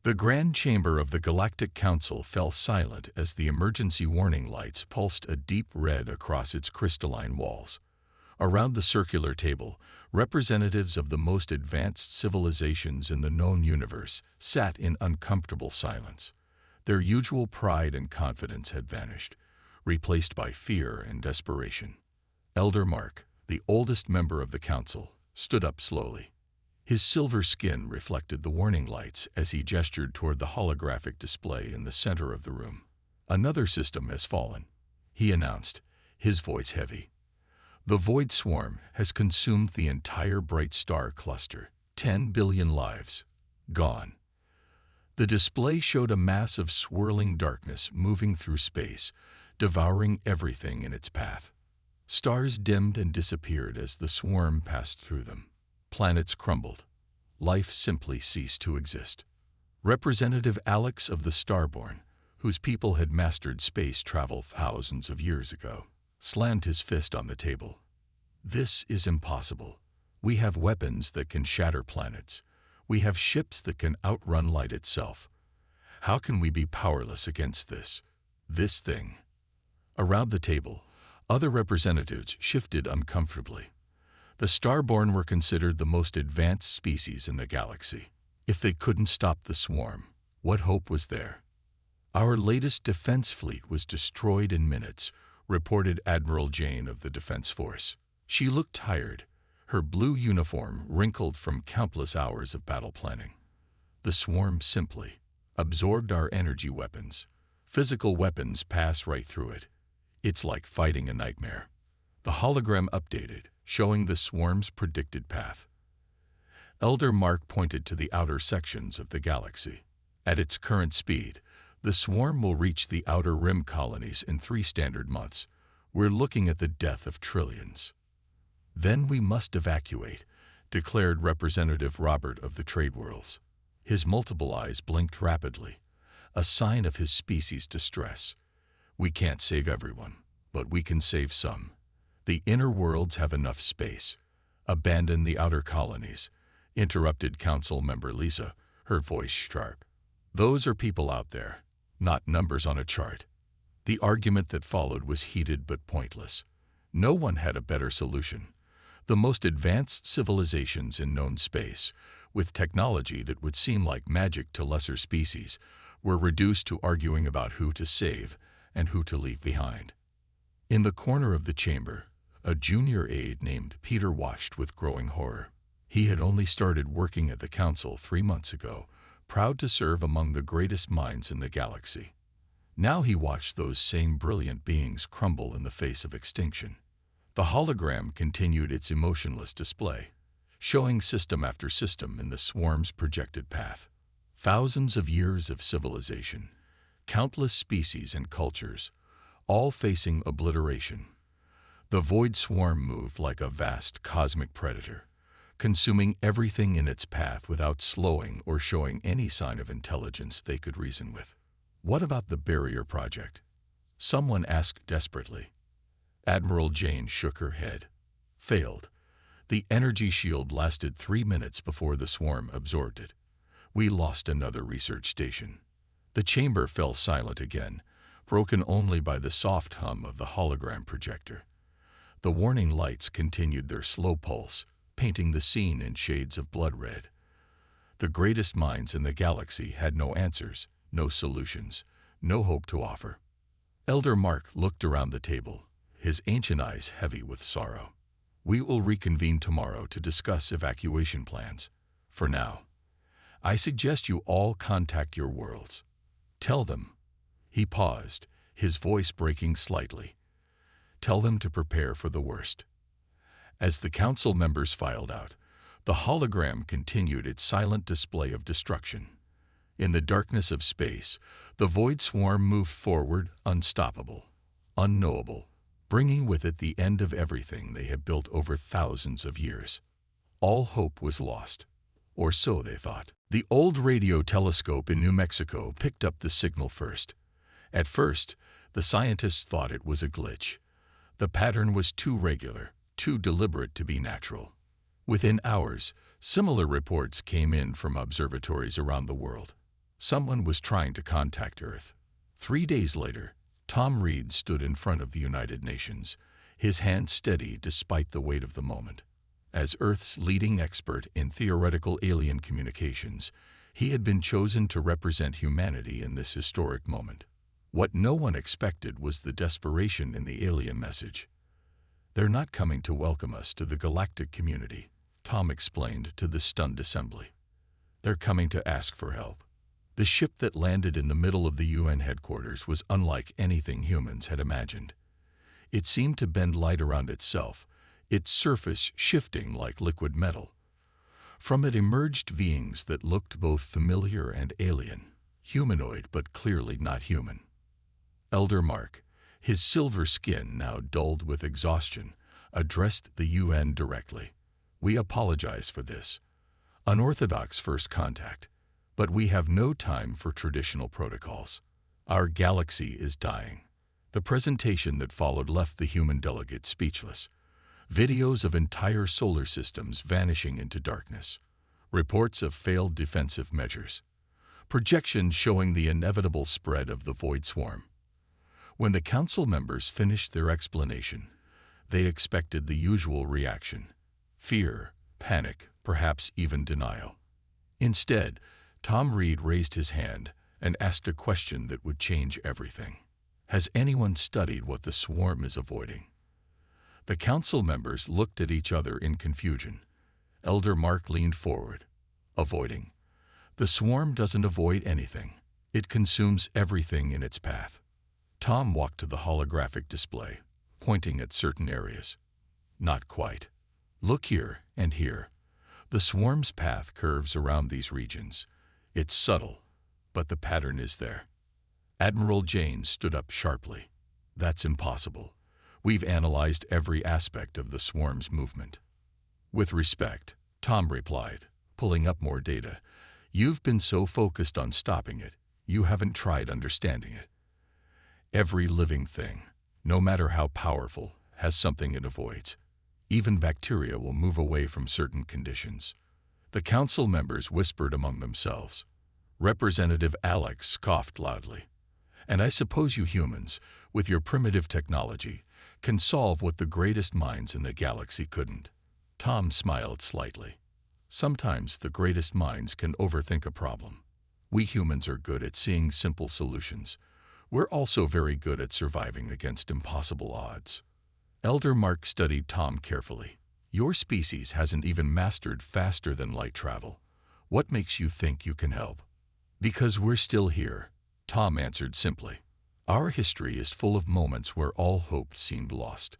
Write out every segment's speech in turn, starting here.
The grand chamber of the Galactic Council fell silent as the emergency warning lights pulsed a deep red across its crystalline walls. Around the circular table, representatives of the most advanced civilizations in the known universe sat in uncomfortable silence. Their usual pride and confidence had vanished, replaced by fear and desperation. Elder Mark, the oldest member of the council, stood up slowly. His silver skin reflected the warning lights as he gestured toward the holographic display in the center of the room. "Another system has fallen," he announced, his voice heavy. "The Void Swarm has consumed the entire bright star cluster. 10 billion lives. Gone." The display showed a mass of swirling darkness moving through space, devouring everything in its path. Stars dimmed and disappeared as the swarm passed through them. Planets crumbled. Life simply ceased to exist. Representative Alex of the Starborn, whose people had mastered space travel thousands of years ago, slammed his fist on the table. "This is impossible. We have weapons that can shatter planets. We have ships that can outrun light itself. How can we be powerless against this thing?" Around the table, other representatives shifted uncomfortably. The Starborn were considered the most advanced species in the galaxy. If they couldn't stop the swarm, what hope was there? "Our latest defense fleet was destroyed in minutes," reported Admiral Jane of the Defense Force. She looked tired, her blue uniform wrinkled from countless hours of battle planning. "The swarm simply absorbed our energy weapons. Physical weapons pass right through it. It's like fighting a nightmare." The hologram updated, showing the swarm's predicted path. Elder Mark pointed to the outer sections of the galaxy. "At its current speed, the swarm will reach the outer rim colonies in 3 standard months. We're looking at the death of trillions." "Then we must evacuate," declared Representative Robert of the Trade Worlds. His multiple eyes blinked rapidly, a sign of his species' distress. "We can't save everyone, but we can save some. The inner worlds have enough space." "Abandon the outer colonies," interrupted Council Member Lisa, her voice sharp. "Those are people out there, not numbers on a chart." The argument that followed was heated but pointless. No one had a better solution. The most advanced civilizations in known space, with technology that would seem like magic to lesser species, were reduced to arguing about who to save and who to leave behind. In the corner of the chamber, a junior aide named Peter watched with growing horror. He had only started working at the council 3 months ago, proud to serve among the greatest minds in the galaxy. Now he watched those same brilliant beings crumble in the face of extinction. The hologram continued its emotionless display, showing system after system in the swarm's projected path. Thousands of years of civilization, countless species and cultures, all facing obliteration. The void swarm moved like a vast cosmic predator, consuming everything in its path without slowing or showing any sign of intelligence they could reason with. "What about the barrier project?" someone asked desperately. Admiral Jane shook her head. "Failed. The energy shield lasted 3 minutes before the swarm absorbed it. We lost another research station." The chamber fell silent again, broken only by the soft hum of the hologram projector. The warning lights continued their slow pulse, painting the scene in shades of blood red. The greatest minds in the galaxy had no answers, no solutions, no hope to offer. Elder Mark looked around the table, his ancient eyes heavy with sorrow. "We will reconvene tomorrow to discuss evacuation plans. For now, I suggest you all contact your worlds. Tell them." He paused, his voice breaking slightly. "Tell them to prepare for the worst." As the council members filed out, the hologram continued its silent display of destruction. In the darkness of space, the void swarm moved forward, unstoppable, unknowable, bringing with it the end of everything they had built over thousands of years. All hope was lost, or so they thought. The old radio telescope in New Mexico picked up the signal first. At first, the scientists thought it was a glitch. The pattern was too regular, too deliberate to be natural. Within hours, similar reports came in from observatories around the world. Someone was trying to contact Earth. 3 days later, Tom Reed stood in front of the United Nations, his hand steady despite the weight of the moment. As Earth's leading expert in theoretical alien communications, he had been chosen to represent humanity in this historic moment. What no one expected was the desperation in the alien message. "They're not coming to welcome us to the galactic community," Tom explained to the stunned assembly. "They're coming to ask for help." The ship that landed in the middle of the UN headquarters was unlike anything humans had imagined. It seemed to bend light around itself, its surface shifting like liquid metal. From it emerged beings that looked both familiar and alien, humanoid but clearly not human. Elder Mark, his silver skin now dulled with exhaustion, addressed the UN directly. "We apologize for this. Unorthodox first contact. But we have no time for traditional protocols. Our galaxy is dying." The presentation that followed left the human delegate speechless. Videos of entire solar systems vanishing into darkness. Reports of failed defensive measures. Projections showing the inevitable spread of the void swarm. When the council members finished their explanation, they expected the usual reaction: fear, panic, perhaps even denial. Instead, Tom Reed raised his hand and asked a question that would change everything. "Has anyone studied what the swarm is avoiding?" The council members looked at each other in confusion. Elder Mark leaned forward. "Avoiding? The swarm doesn't avoid anything. It consumes everything in its path." Tom walked to the holographic display, pointing at certain areas. "Not quite. Look here and here. The swarm's path curves around these regions. It's subtle, but the pattern is there." Admiral Jane stood up sharply. "That's impossible. We've analyzed every aspect of the swarm's movement." "With respect," Tom replied, pulling up more data, "you've been so focused on stopping it, you haven't tried understanding it. Every living thing, no matter how powerful, has something it avoids. Even bacteria will move away from certain conditions." The council members whispered among themselves. Representative Alex scoffed loudly. "And I suppose you humans, with your primitive technology, can solve what the greatest minds in the galaxy couldn't." Tom smiled slightly. "Sometimes the greatest minds can overthink a problem. We humans are good at seeing simple solutions. We're also very good at surviving against impossible odds." Elder Mark studied Tom carefully. "Your species hasn't even mastered faster than light travel. What makes you think you can help?" "Because we're still here," Tom answered simply. "Our history is full of moments where all hope seemed lost.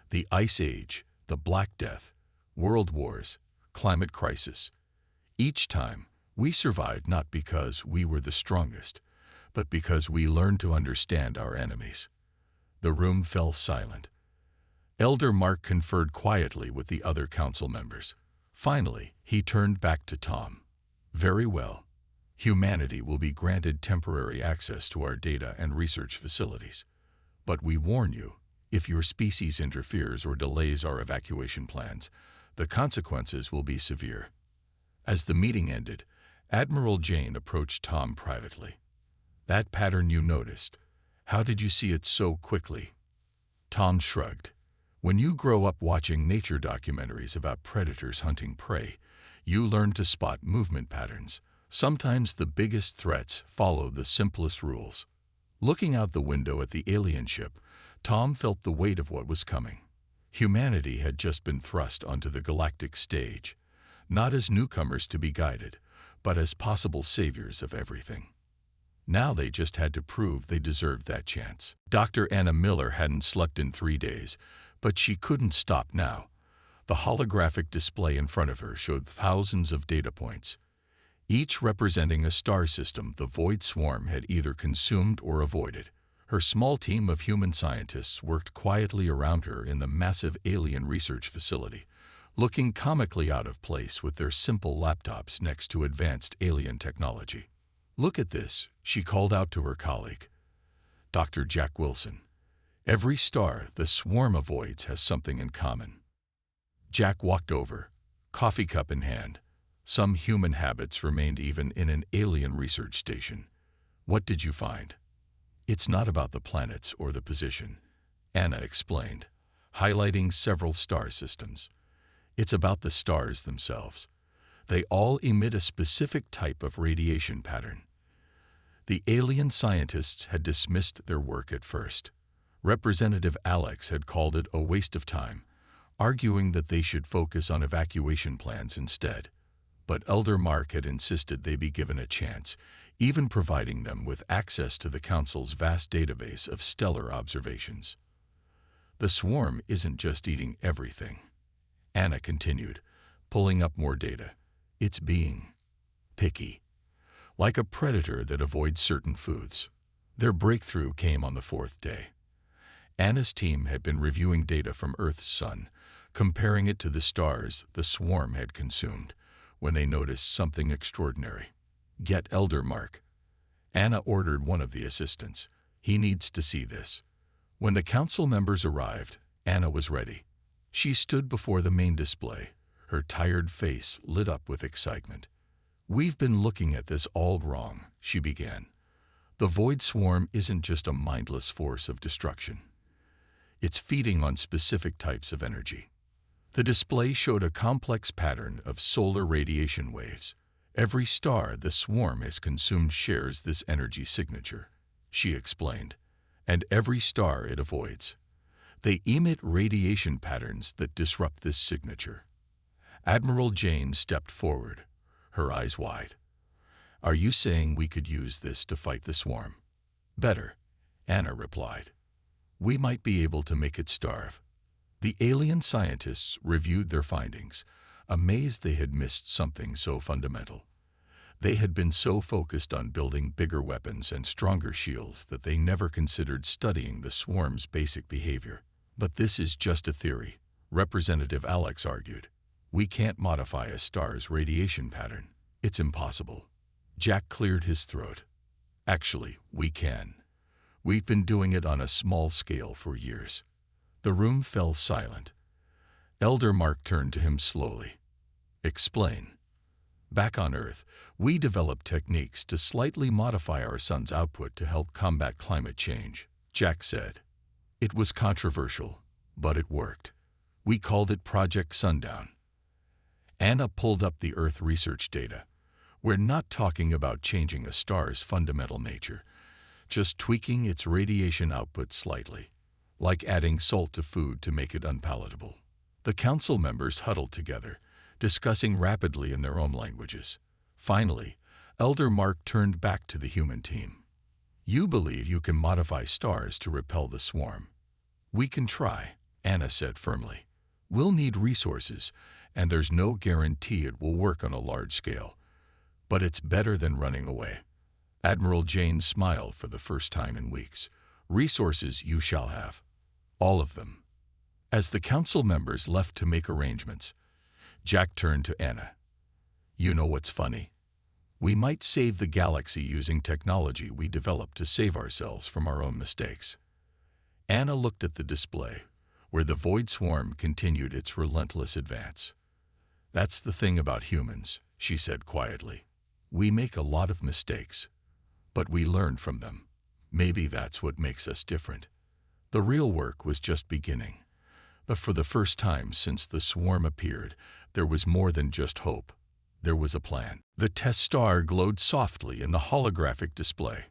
The Ice Age, the Black Death, World Wars, climate crisis. Each time, we survived not because we were the strongest, but because we learned to understand our enemies." The room fell silent. Elder Mark conferred quietly with the other council members. Finally, he turned back to Tom. "Very well. Humanity will be granted temporary access to our data and research facilities. But we warn you, if your species interferes or delays our evacuation plans, the consequences will be severe." As the meeting ended, Admiral Jane approached Tom privately. "That pattern you noticed, how did you see it so quickly?" Tom shrugged. "When you grow up watching nature documentaries about predators hunting prey, you learn to spot movement patterns. Sometimes the biggest threats follow the simplest rules." Looking out the window at the alien ship, Tom felt the weight of what was coming. Humanity had just been thrust onto the galactic stage, not as newcomers to be guided, but as possible saviors of everything. Now they just had to prove they deserved that chance. Dr. Anna Miller hadn't slept in 3 days, but she couldn't stop now. The holographic display in front of her showed thousands of data points, each representing a star system the void swarm had either consumed or avoided. Her small team of human scientists worked quietly around her in the massive alien research facility, looking comically out of place with their simple laptops next to advanced alien technology. "Look at this," she called out to her colleague, Dr. Jack Wilson. "Every star the swarm avoids has something in common." Jack walked over, coffee cup in hand. Some human habits remained even in an alien research station. What did you find? It's not about the planets or the position, Anna explained, highlighting several star systems. It's about the stars themselves. They all emit a specific type of radiation pattern. The alien scientists had dismissed their work at first. Representative Alex had called it a waste of time, arguing that they should focus on evacuation plans instead. But Elder Mark had insisted they be given a chance, even providing them with access to the Council's vast database of stellar observations. The swarm isn't just eating everything, Anna continued, pulling up more data. It's being picky, like a predator that avoids certain foods. Their breakthrough came on the 4th day. Anna's team had been reviewing data from Earth's sun, comparing it to the stars the swarm had consumed, when they noticed something extraordinary. Get Elder Mark. Anna ordered one of the assistants. He needs to see this. When the council members arrived, Anna was ready. She stood before the main display, her tired face lit up with excitement. We've been looking at this all wrong, she began. The void swarm isn't just a mindless force of destruction. It's feeding on specific types of energy. The display showed a complex pattern of solar radiation waves. Every star the swarm has consumed shares this energy signature, she explained, and every star it avoids. They emit radiation patterns that disrupt this signature. Admiral Jane stepped forward, her eyes wide. Are you saying we could use this to fight the swarm? Better, Anna replied. We might be able to make it starve. The alien scientists reviewed their findings, amazed they had missed something so fundamental. They had been so focused on building bigger weapons and stronger shields that they never considered studying the swarm's basic behavior. But this is just a theory, Representative Alex argued. We can't modify a star's radiation pattern. It's impossible. Jack cleared his throat. Actually, we can. We've been doing it on a small scale for years. The room fell silent. Elder Mark turned to him slowly. Explain. Back on Earth, we developed techniques to slightly modify our sun's output to help combat climate change, Jack said. It was controversial, but it worked. We called it Project Sundown. Anna pulled up the Earth research data. We're not talking about changing a star's fundamental nature, just tweaking its radiation output slightly, like adding salt to food to make it unpalatable. The council members huddled together, discussing rapidly in their own languages. Finally, Elder Mark turned back to the human team. You believe you can modify stars to repel the swarm. We can try, Anna said firmly. We'll need resources, and there's no guarantee it will work on a large scale. But it's better than running away. Admiral Jane smiled for the first time in weeks. Resources you shall have. All of them. As the council members left to make arrangements, Jack turned to Anna. You know what's funny? We might save the galaxy using technology we developed to save ourselves from our own mistakes. Anna looked at the display, where the void swarm continued its relentless advance. That's the thing about humans, she said quietly. We make a lot of mistakes, but we learn from them. Maybe that's what makes us different. The real work was just beginning. But for the first time since the swarm appeared, there was more than just hope. There was a plan. The test star glowed softly in the holographic display.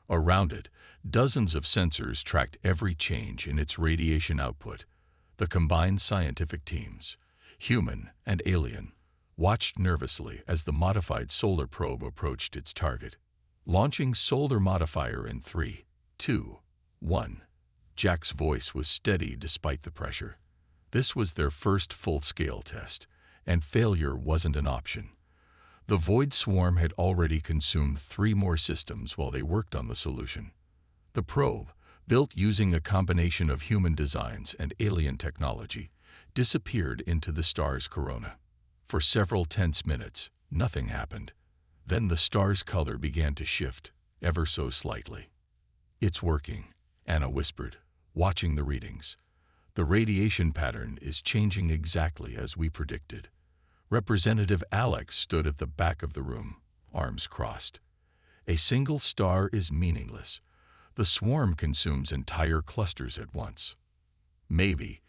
Around it, dozens of sensors tracked every change in its radiation output. The combined scientific teams, human and alien, watched nervously as the modified solar probe approached its target. Launching solar modifier in 3, 2, 1. Jack's voice was steady despite the pressure. This was their first full-scale test, and failure wasn't an option. The void swarm had already consumed 3 more systems while they worked on the solution. The probe, built using a combination of human designs and alien technology, disappeared into the star's corona. For several tense minutes, nothing happened. Then the star's color began to shift, ever so slightly. It's working, Anna whispered, watching the readings. The radiation pattern is changing exactly as we predicted. Representative Alex stood at the back of the room, arms crossed. A single star is meaningless. The swarm consumes entire clusters at once. Maybe,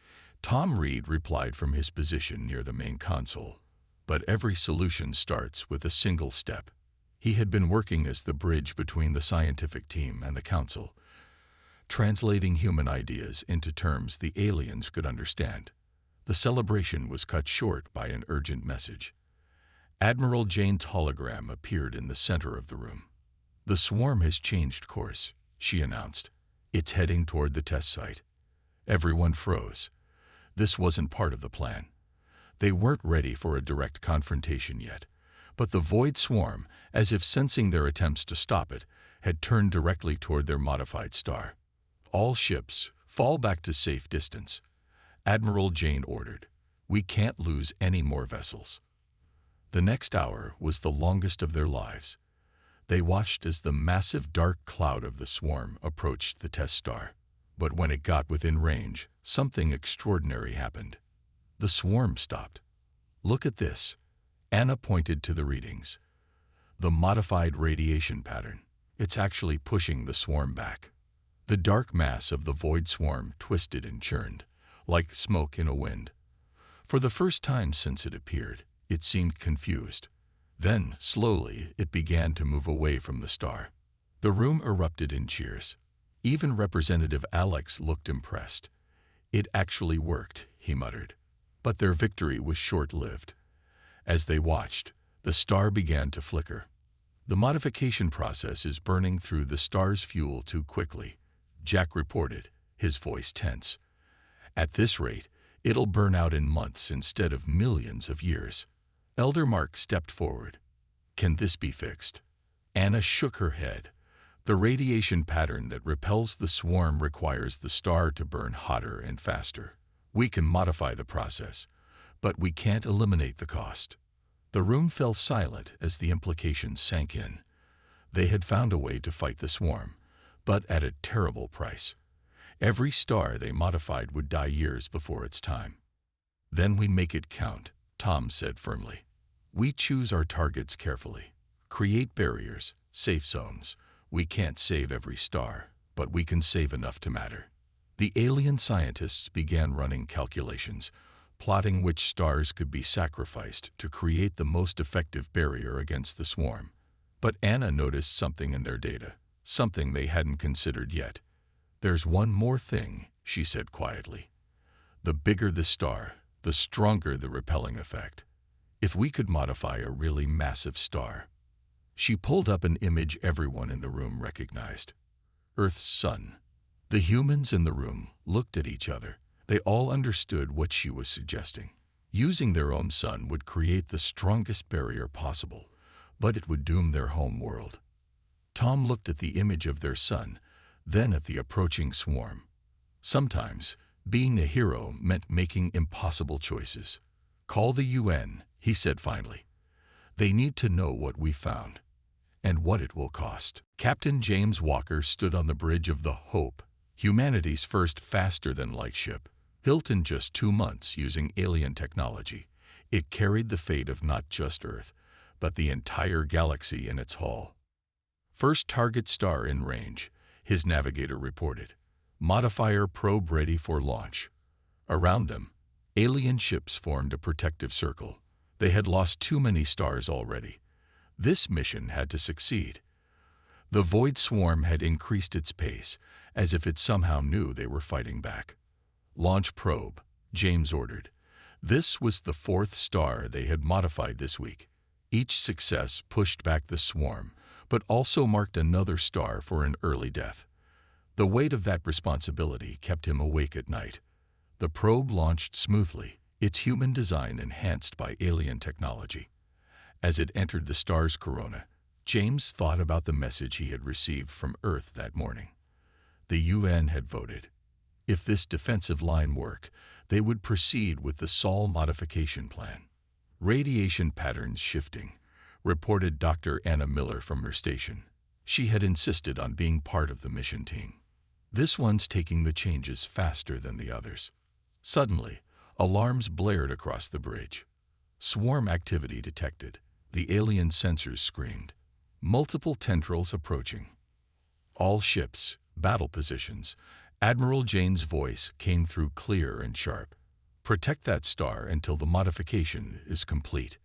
Tom Reed replied from his position near the main console. But every solution starts with a single step. He had been working as the bridge between the scientific team and the council, translating human ideas into terms the aliens could understand. The celebration was cut short by an urgent message. Admiral Jane's hologram appeared in the center of the room. "The swarm has changed course," she announced. "It's heading toward the test site." Everyone froze. This wasn't part of the plan. They weren't ready for a direct confrontation yet, but the void swarm, as if sensing their attempts to stop it, had turned directly toward their modified star. "All ships, fall back to safe distance," Admiral Jane ordered. "We can't lose any more vessels." The next hour was the longest of their lives. They watched as the massive dark cloud of the swarm approached the test star. But when it got within range, something extraordinary happened. The swarm stopped. "Look at this." Anna pointed to the readings. "The modified radiation pattern. It's actually pushing the swarm back." The dark mass of the void swarm twisted and churned, like smoke in a wind. For the first time since it appeared, it seemed confused. Then, slowly, it began to move away from the star. The room erupted in cheers. Even Representative Alex looked impressed. "It actually worked," he muttered. But their victory was short-lived. As they watched, the star began to flicker. "The modification process is burning through the star's fuel too quickly," Jack reported, his voice tense. "At this rate, it'll burn out in months instead of millions of years." Elder Mark stepped forward. "Can this be fixed?" Anna shook her head. "The radiation pattern that repels the swarm requires the star to burn hotter and faster. We can modify the process, but we can't eliminate the cost." The room fell silent as the implications sank in. They had found a way to fight the swarm, but at a terrible price. Every star they modified would die years before its time. "Then we make it count," Tom said firmly. "We choose our targets carefully. Create barriers, safe zones. We can't save every star, but we can save enough to matter." The alien scientists began running calculations, plotting which stars could be sacrificed to create the most effective barrier against the swarm. But Anna noticed something in their data, something they hadn't considered yet. "There's one more thing," she said quietly. "The bigger the star, the stronger the repelling effect. If we could modify a really massive star." She pulled up an image everyone in the room recognized. Earth's sun. The humans in the room looked at each other. They all understood what she was suggesting. Using their own sun would create the strongest barrier possible, but it would doom their home world. Tom looked at the image of their sun, then at the approaching swarm. Sometimes, being a hero meant making impossible choices. "Call the UN," he said finally. "They need to know what we found, and what it will cost." Captain James Walker stood on the bridge of the Hope, humanity's first faster-than-light ship. Built in just 2 months using alien technology, it carried the fate of not just Earth, but the entire galaxy in its hull. "First target star in range," his navigator reported. "Modifier probe ready for launch." Around them, alien ships formed a protective circle. They had lost too many stars already. This mission had to succeed. The void swarm had increased its pace, as if it somehow knew they were fighting back. "Launch probe," James ordered. This was the 4th star they had modified this week. Each success pushed back the swarm, but also marked another star for an early death. The weight of that responsibility kept him awake at night. The probe launched smoothly, its human design enhanced by alien technology. As it entered the star's corona, James thought about the message he had received from Earth that morning. The UN had voted. If this defensive line worked, they would proceed with the Sol modification plan. "Radiation patterns shifting," reported Dr. Anna Miller from her station. She had insisted on being part of the mission team. "This one's taking the changes faster than the others." Suddenly, alarms blared across the bridge. Swarm activity detected. The alien sensors screamed. Multiple tendrils approaching. All ships, battle positions. Admiral Jane's voice came through clear and sharp. Protect that star until the modification is complete.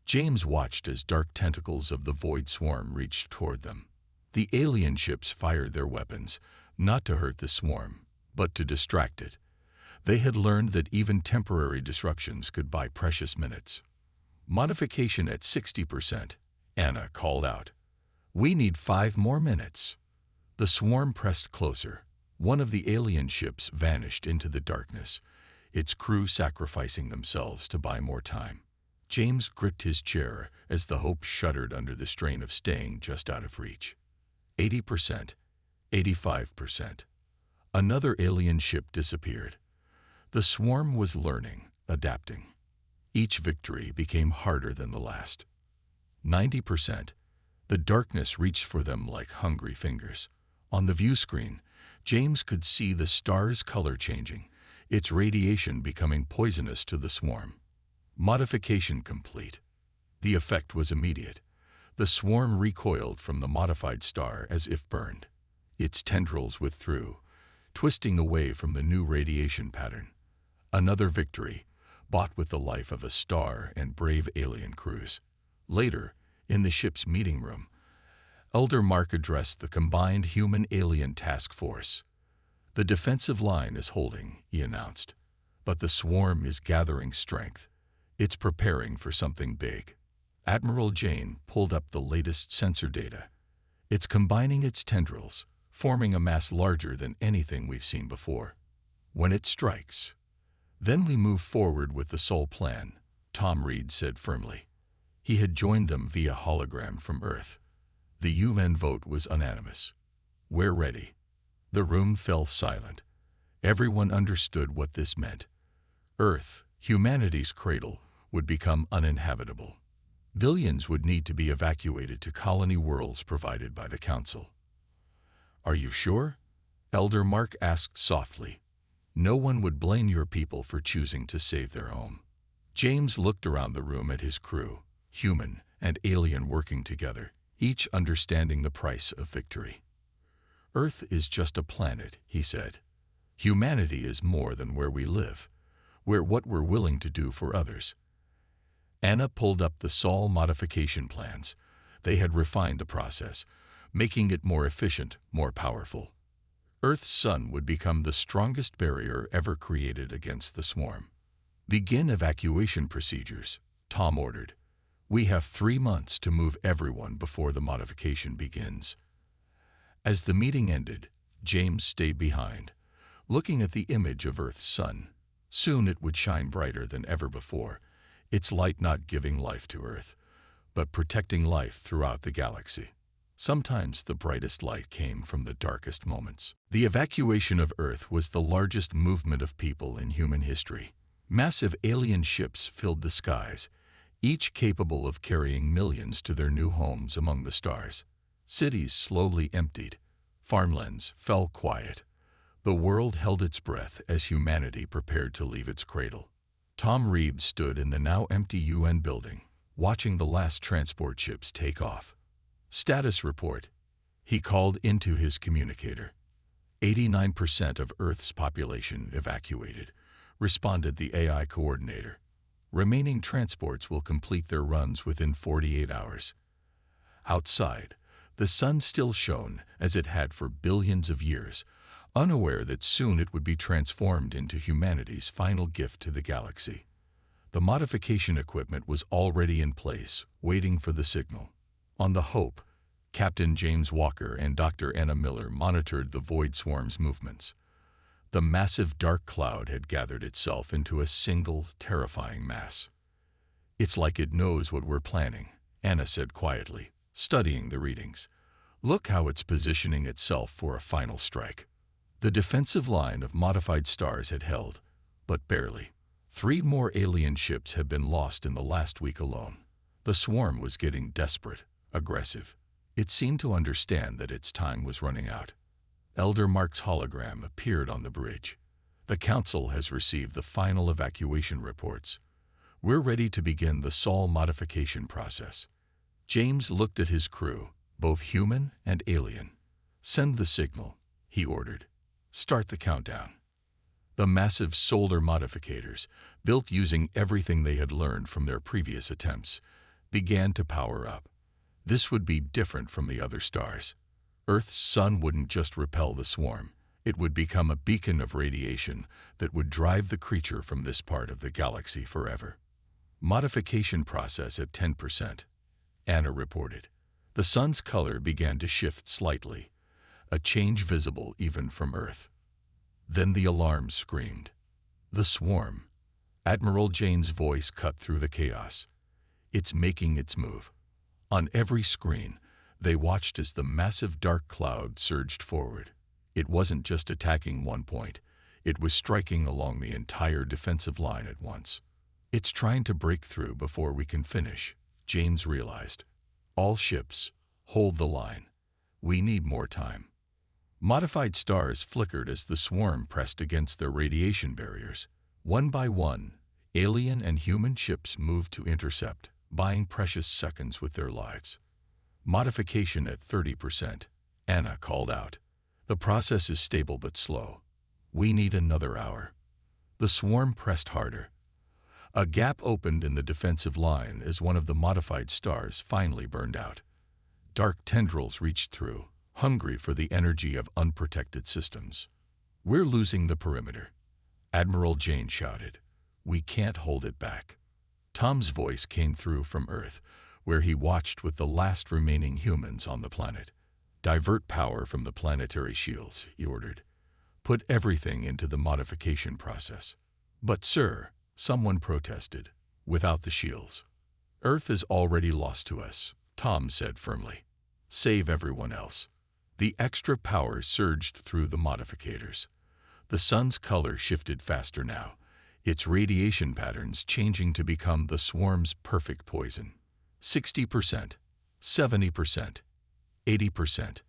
James watched as dark tentacles of the void swarm reached toward them. The alien ships fired their weapons, not to hurt the swarm, but to distract it. They had learned that even temporary disruptions could buy precious minutes. Modification at 60%, Anna called out. We need 5 more minutes. The swarm pressed closer. One of the alien ships vanished into the darkness, its crew sacrificing themselves to buy more time. James gripped his chair as the hope shuddered under the strain of staying just out of reach. 80%, 85%. Another alien ship disappeared. The swarm was learning, adapting. Each victory became harder than the last. 90%. The darkness reached for them like hungry fingers. On the view screen, James could see the star's color changing, its radiation becoming poisonous to the swarm. Modification complete. The effect was immediate. The swarm recoiled from the modified star as if burned. Its tendrils withdrew, twisting away from the new radiation pattern. Another victory, bought with the life of a star and brave alien crews. Later, in the ship's meeting room, Elder Mark addressed the combined human-alien task force. The defensive line is holding, he announced, but the swarm is gathering strength. It's preparing for something big. Admiral Jane pulled up the latest sensor data. It's combining its tendrils, forming a mass larger than anything we've seen before. When it strikes, then we move forward with the Sol plan, Tom Reed said firmly. He had joined them via hologram from Earth. The UN vote was unanimous. We're ready. The room fell silent. Everyone understood what this meant. Earth, humanity's cradle, would become uninhabitable. Billions would need to be evacuated to colony worlds provided by the Council. Are you sure? Elder Mark asked softly. No one would blame your people for choosing to save their home. James looked around the room at his crew, human and alien working together, each understanding the price of victory. Earth is just a planet, he said. Humanity is more than where we live. We're what we're willing to do for others. Anna pulled up the Sol modification plans. They had refined the process, making it more efficient, more powerful. Earth's sun would become the strongest barrier ever created against the swarm. Begin evacuation procedures, Tom ordered. We have 3 months to move everyone before the modification begins. As the meeting ended, James stayed behind, looking at the image of Earth's sun. Soon it would shine brighter than ever before, its light not giving life to Earth, but protecting life throughout the galaxy. Sometimes the brightest light came from the darkest moments. The evacuation of Earth was the largest movement of people in human history. Massive alien ships filled the skies, each capable of carrying millions to their new homes among the stars. Cities slowly emptied. Farmlands fell quiet. The world held its breath as humanity prepared to leave its cradle. Tom Reed stood in the now empty UN building, watching the last transport ships take off. Status report. He called into his communicator. 89% of Earth's population evacuated, responded the AI coordinator. Remaining transports will complete their runs within 48 hours. Outside, the sun still shone as it had for billions of years, unaware that soon it would be transformed into humanity's final gift to the galaxy. The modification equipment was already in place, waiting for the signal. On the Hope, Captain James Walker and Dr. Anna Miller monitored the Void Swarm's movements. The massive dark cloud had gathered itself into a single, terrifying mass. It's like it knows what we're planning, Anna said quietly, studying the readings. Look how it's positioning itself for a final strike. The defensive line of modified stars had held, but barely. 3 more alien ships had been lost in the last week alone. The swarm was getting desperate, aggressive. It seemed to understand that its time was running out. Elder Mark's hologram appeared on the bridge. The Council has received the final evacuation reports. We're ready to begin the Sol modification process. James looked at his crew, both human and alien. Send the signal, he ordered. Start the countdown. The massive solar modificators, built using everything they had learned from their previous attempts, began to power up. This would be different from the other stars. Earth's sun wouldn't just repel the swarm. It would become a beacon of radiation that would drive the creature from this part of the galaxy forever. Modification process at 10%, Anna reported. The sun's color began to shift slightly, a change visible even from Earth. Then the alarm screamed. The swarm. Admiral Jane's voice cut through the chaos. It's making its move. On every screen, they watched as the massive dark cloud surged forward. It wasn't just attacking one point. It was striking along the entire defensive line at once. It's trying to break through before we can finish, James realized. All ships, hold the line. We need more time. Modified stars flickered as the swarm pressed against their radiation barriers. One by one, alien and human ships moved to intercept, buying precious seconds with their lives. Modification at 30%, Anna called out. The process is stable but slow. We need another hour. The swarm pressed harder. A gap opened in the defensive line as one of the modified stars finally burned out. Dark tendrils reached through, hungry for the energy of unprotected systems. We're losing the perimeter, Admiral Jane shouted. We can't hold it back. Tom's voice came through from Earth, where he watched with the last remaining humans on the planet. Divert power from the planetary shields, he ordered. Put everything into the modification process. But sir, someone protested, without the shields. Earth is already lost to us, Tom said firmly. Save everyone else. The extra power surged through the modificators. The sun's color shifted faster now, its radiation patterns changing to become the swarm's perfect poison. 60%, 70%, 80%.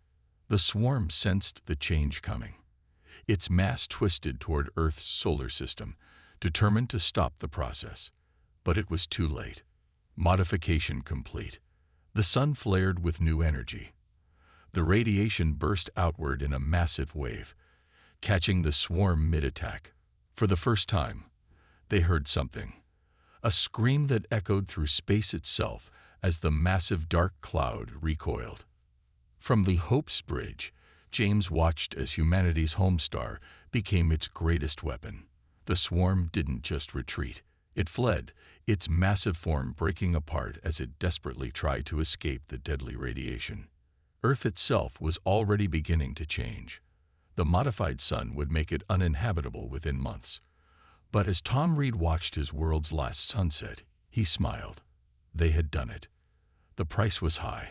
The swarm sensed the change coming. Its mass twisted toward Earth's solar system, determined to stop the process. But it was too late. Modification complete. The sun flared with new energy. The radiation burst outward in a massive wave, catching the swarm mid-attack. For the first time, they heard something. A scream that echoed through space itself as the massive dark cloud recoiled. From the Hope's Bridge, James watched as humanity's homestar became its greatest weapon. The swarm didn't just retreat. It fled, its massive form breaking apart as it desperately tried to escape the deadly radiation. Earth itself was already beginning to change. The modified sun would make it uninhabitable within months. But as Tom Reed watched his world's last sunset, he smiled. They had done it. The price was high,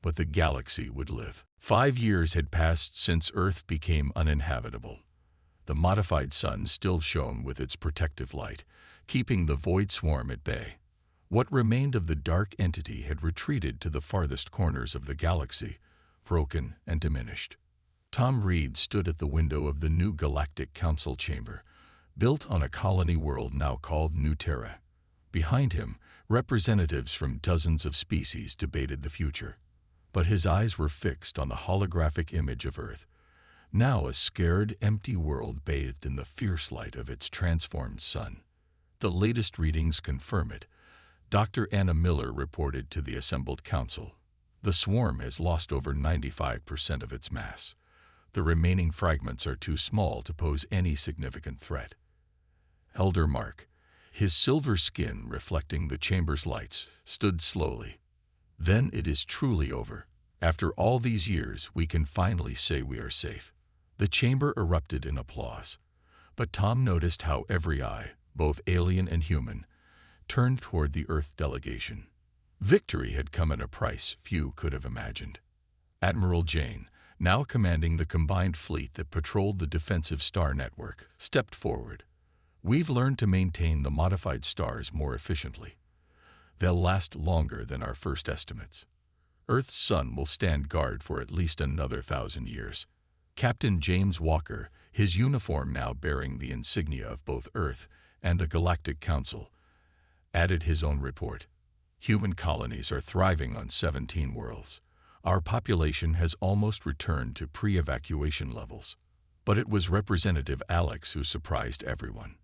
but the galaxy would live. 5 years had passed since Earth became uninhabitable. The modified sun still shone with its protective light, keeping the void swarm at bay. What remained of the dark entity had retreated to the farthest corners of the galaxy, broken and diminished. Tom Reed stood at the window of the new Galactic Council chamber, built on a colony world now called New Terra. Behind him, representatives from dozens of species debated the future. But his eyes were fixed on the holographic image of Earth, now a scared, empty world bathed in the fierce light of its transformed sun. The latest readings confirm it. Dr. Anna Miller reported to the assembled council. The swarm has lost over 95% of its mass. The remaining fragments are too small to pose any significant threat. Elder Mark, his silver skin reflecting the chamber's lights, stood slowly. Then it is truly over. After all these years, we can finally say we are safe. The chamber erupted in applause. But Tom noticed how every eye, both alien and human, turned toward the Earth delegation. Victory had come at a price few could have imagined. Admiral Jane, now commanding the combined fleet that patrolled the defensive star network, stepped forward. We've learned to maintain the modified stars more efficiently. They'll last longer than our first estimates. Earth's sun will stand guard for at least another 1,000 years. Captain James Walker, his uniform now bearing the insignia of both Earth and the Galactic Council, added his own report. Human colonies are thriving on 17 worlds. Our population has almost returned to pre-evacuation levels. But it was Representative Alex who surprised everyone.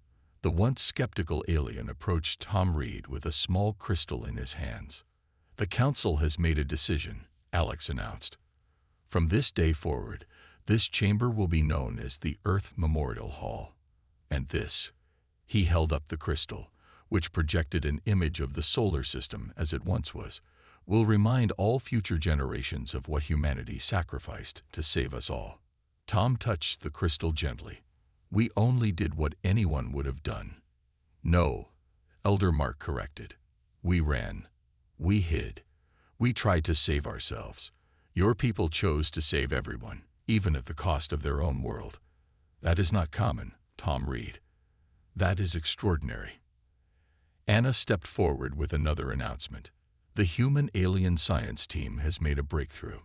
The once skeptical alien approached Tom Reed with a small crystal in his hands. "The Council has made a decision," Alex announced. "From this day forward, this chamber will be known as the Earth Memorial Hall. And this," he held up the crystal, which projected an image of the solar system as it once was, "will remind all future generations of what humanity sacrificed to save us all." Tom touched the crystal gently. "We only did what anyone would have done." "No," Elder Mark corrected. "We ran. We hid. We tried to save ourselves. Your people chose to save everyone, even at the cost of their own world. That is not common, Tom Reed. That is extraordinary." Anna stepped forward with another announcement. "The human-alien science team has made a breakthrough.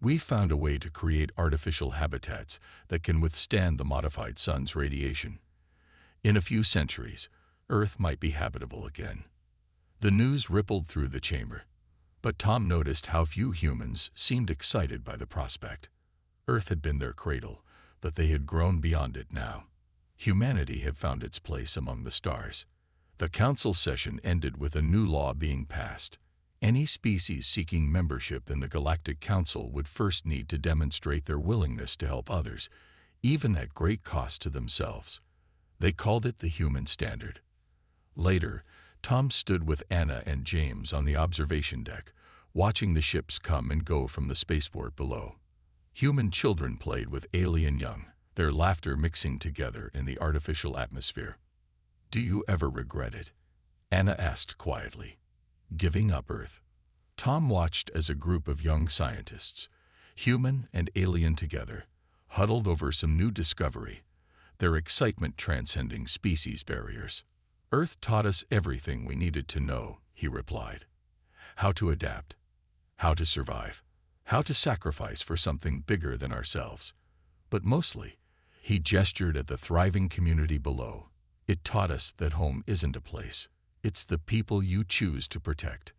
We found a way to create artificial habitats that can withstand the modified sun's radiation. In a few centuries, Earth might be habitable again." The news rippled through the chamber, but Tom noticed how few humans seemed excited by the prospect. Earth had been their cradle, but they had grown beyond it now. Humanity had found its place among the stars. The council session ended with a new law being passed. Any species seeking membership in the Galactic Council would first need to demonstrate their willingness to help others, even at great cost to themselves. They called it the human standard. Later, Tom stood with Anna and James on the observation deck, watching the ships come and go from the spaceport below. Human children played with alien young, their laughter mixing together in the artificial atmosphere. "Do you ever regret it?" Anna asked quietly. "Giving up Earth?" Tom watched as a group of young scientists, human and alien together, huddled over some new discovery, their excitement transcending species barriers. "Earth taught us everything we needed to know," he replied. "How to adapt, how to survive, how to sacrifice for something bigger than ourselves. But mostly," he gestured at the thriving community below, "it taught us that home isn't a place. It's the people you choose to protect."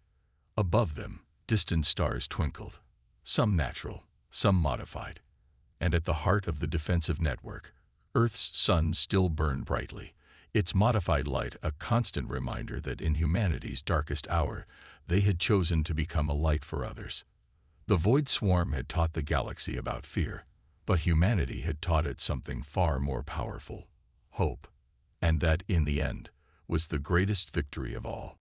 Above them, distant stars twinkled, some natural, some modified. And at the heart of the defensive network, Earth's sun still burned brightly, its modified light a constant reminder that in humanity's darkest hour, they had chosen to become a light for others. The Void Swarm had taught the galaxy about fear, but humanity had taught it something far more powerful: hope. And that, in the end, was the greatest victory of all.